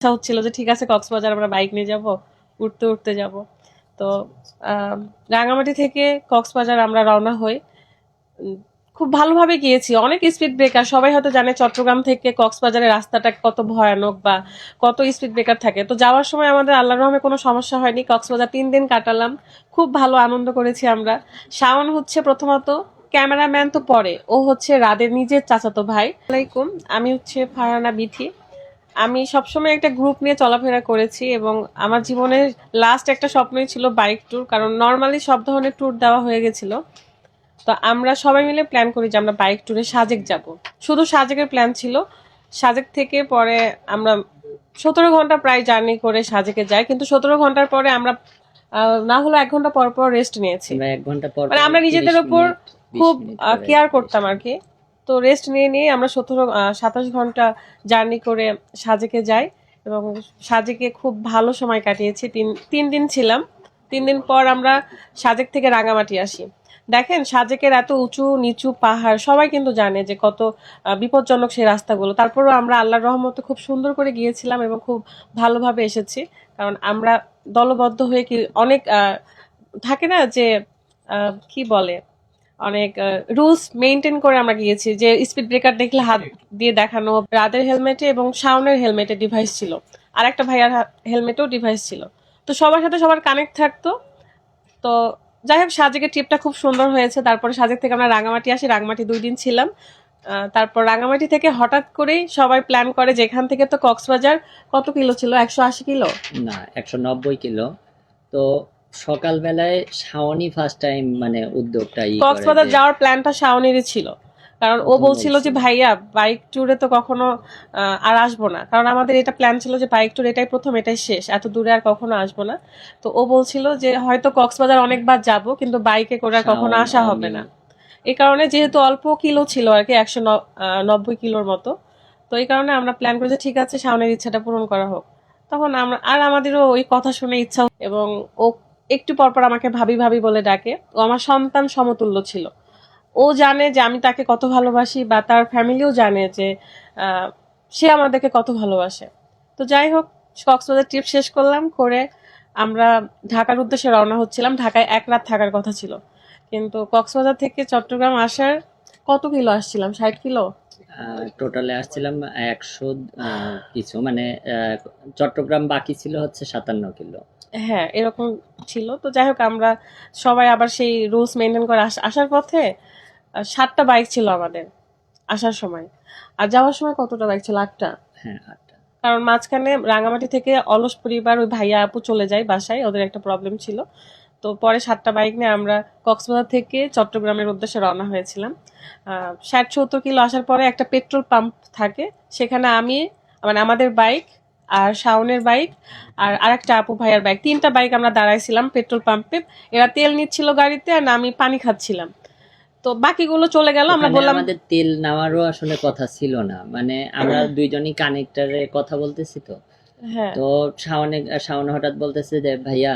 ইচ্ছা হচ্ছিল যে ঠিক আছে কক্সবাজার আমরা বাইক নিয়ে যাব, উঠতে উঠতে যাব। তো রাঙামাটি থেকে কক্সবাজার আমরা রওনা হই। উম, খুব ভালোভাবে গিয়েছি, অনেক স্পিড ব্রেকার। সবাই হয়তো জানে চট্টগ্রাম থেকে কক্সবাজারের রাস্তাটা কত ভয়ানক বা কত স্পিড ব্রেকার থাকে। তো যাওয়ার সময় আমাদের আল্লাহর রহমে কোনো সমস্যা হয়নি। কক্সবাজার 3 দিন কাটালাম, খুব ভালো আনন্দ করেছি আমরা। শাওন হচ্ছে প্রথমত ক্যামেরাম্যান, তো পরে ও হচ্ছে রাদের নিজের চাচাতো ভাই। আসসালামাইকুম, আমি হচ্ছে ফারহানা বিথি। আমি সবসময় একটা গ্রুপ নিয়ে চলাফেরা করেছি এবং আমার জীবনের লাস্ট একটা স্বপ্নই ছিল বাইক ট্যুর, কারণ নর্মালি সব ধরনের ট্যুর দেওয়া হয়ে গেছিল। তো আমরা সবাই মিলে প্ল্যান করি যে আমরা বাইক ট্যুরে সাজেক যাব। শুধু সাজেকের প্ল্যান ছিল। সাজেক থেকে পরে আমরা 17 ঘন্টা প্রায় জার্নি করে সাজেকে যাই, কিন্তু 17 ঘন্টার পরে আমরা না হলে 1 ঘন্টা পর পর রেস্ট নিয়েছি। আমরা 1 ঘন্টা পর মানে পর আমরা 30 নিজেদের উপর মিনিট 20 খুব মিনিট করে কেয়ার rest করতাম আর নিই। কি। তো রেস্ট নিয়ে নিয়ে আমরা 27 ঘন্টা জার্নি করে সাজেকে যাই এবং সাজেকে খুব ভালো সময় কাটিয়েছি। তিন দিন ছিলাম। 3 দিন পর আমরা সাজেক থেকে রাঙামাটি আসি। দেখেন সাজেকের এত উঁচু নিচু পাহাড়, সবাই কিন্তু জানে যে কত বিপজ্জনক সেই রাস্তাগুলো। তারপরেও আমরা আল্লাহর রহমতে খুব সুন্দর করে গিয়েছিলাম এবং খুব ভালোভাবে এসেছি। কারণ আমরা দলবদ্ধ হয়ে কি অনেক থাকে না যে কি বলে, অনেক রুলস মেনটেন করে আমরা গিয়েছি। যে স্পিড ব্রেকার দেখলে হাত দিয়ে দেখানো, রাদের হেলমেটে এবং শাওনের হেলমেটে ডিভাইস ছিল, আর একটা ভাইয়ার হেলমেটেও ডিভাইস ছিল। তো সবার সাথে সবার কানেক্ট থাকতো। তো যাই হোক, সাজেকের ট্রিপটা খুব সুন্দর হয়েছে। তারপরে সাজেক থেকে আমরা রাঙামাটি আসি, রাঙামাটি 2 দিন ছিলাম। তারপর রাঙামাটি থেকে হঠাৎ করেই সবাই প্ল্যান করে যে এখান থেকে তো কক্সবাজার কত কিলো ছিল, 180 কিলো না, 190 কিলো। তো সকালবেলায় শাওনই ফার্স্ট টাইম মানে উদ্যোগটা করে কক্সবাজার যে যাওয়ার প্ল্যানটা শাওনেরই ছিল। কারণ ও প্রথম বলছিল যে ভাইয়া বাইক ট্যুরে তো কখনো আর আসবো না, কারণ আমাদের এটা প্ল্যান ছিল যে বাইক ট্যুর এটাই প্রথম, এটাই শেষ, এত দূরে আর কখনো আসবো না। তো ও বলছিল যে হয়তো কক্সবাজার অনেকবার যাব কিন্তু বাইকে করে আর কখনো শাওন আসা হবে আমি না। এই কারণে যেহেতু অল্প কিলো ছিল আর কি, 190 কিলোর মতো। তো এই কারণে আমরা প্ল্যান করেছি ঠিক আছে শাওনের ইচ্ছাটা পূরণ করা হোক। তখন আমরা আর আমাদেরও ওই কথা শুনে ইচ্ছা এবং ও একটু পরপর আমাকে ভাবি ভাবি বলে ডাকে। ও আমার সন্তান সমতুল্য ছিল। ও জানে যে আমি তাকে কত ভালোবাসি বা তার ফ্যামিলিও জানে যে আহ, সে আমাদেরকে কত ভালোবাসে। তো যাই হোক, কক্সবাজার ট্রিপ শেষ করলাম করে আমরা ঢাকার উদ্দেশ্যে রওনা হচ্ছিলাম। ঢাকায় 1 রাত থাকার কথা ছিল, কিন্তু কক্সবাজার থেকে চট্টগ্রাম আসার কত কিলো আসছিলাম, 60 কিলো। টোটালে আসছিলাম 100 কিছু, মানে চট্টগ্রাম বাকি ছিল হচ্ছে 57 কিলো। হ্যাঁ, এরকম ছিল। তো যাই হোক, আমরা সবাই আবার সেই রুলস মেনটেন করে আসার পথে 7টা বাইক ছিল আমাদের আসার সময়। আর যাওয়ার সময় কতটা বাইক ছিল, 8টা। হ্যাঁ, 8টা। কারণ মাঝখানে রাঙামাটি থেকে অলস পরিবার ওই ভাইয়া আপু চলে যায় বাসায়, ওদের একটা প্রবলেম ছিল। তো পরে 7টা বাইক নিয়ে আমরা কক্সবাজার থেকে চট্টগ্রামের উদ্দেশ্যে রওনা হয়েছিলাম। 60-70 কিলো আসার পরে একটা পেট্রোল পাম্প থাকে, সেখানে আমি মানে আমাদের বাইক আর শাওনের বাইক আর আরেকটা আপু ভাইয়ার বাইক, 3টা বাইক আমরা দাঁড়াইছিলাম পেট্রোল পাম্পে। এরা তেল নিচ্ছিল গাড়িতে আর আমি পানি খাচ্ছিলাম। তো বাকিগুলো চলে গেল, আমরা ওখানে বললাম আমাদের তেল নেওয়ারও আসলে কথা ছিল না, মানে আমরা দুইজনই কানেক্টরে কথা বলতেছি। তো হ্যাঁ তো শাওন হঠাৎ বলতেছে যে ভাইয়া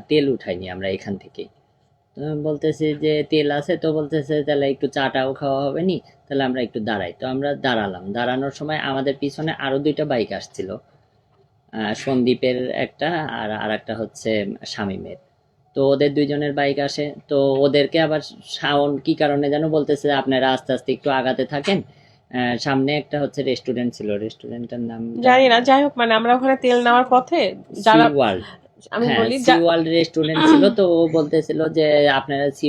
তেল উঠাইনি আমরা এখান থেকে। তো আমি বলতেছি যে তেল আছে, তো বলতেছে তাহলে একটু চাটাও খাওয়া হবে নি, তাহলে আমরা একটু দাঁড়াই। তো আমরা দাঁড়ালাম, দাঁড়ানোর সময় আমাদের পিছনে আরো 2টা বাইক আসছিল, সন্দীপের একটা আর আরেকটা হচ্ছে শামীমের। তো ওদের দুইজনের বাইক আসে, তো ওদেরকে আবার শাওন কি কারণে যেন বলতেছে আপনারা আস্তে আস্তে একটু আগাতে থাকেন। সামনে একটা হচ্ছে রেস্টুরেন্ট ছিল, রেস্টুরেন্টটার নাম জানি না, যাই হোক মানে আমরা ওখানে তেল নেওয়ার পথে সি যারা, ওয়ার্ল্ড। আমি হ্যাঁ, বলি সি ওয়ার্ল্ড রেস্টুরেন্ট ছিল। তো ও বলতেছিল যে আপনারা সি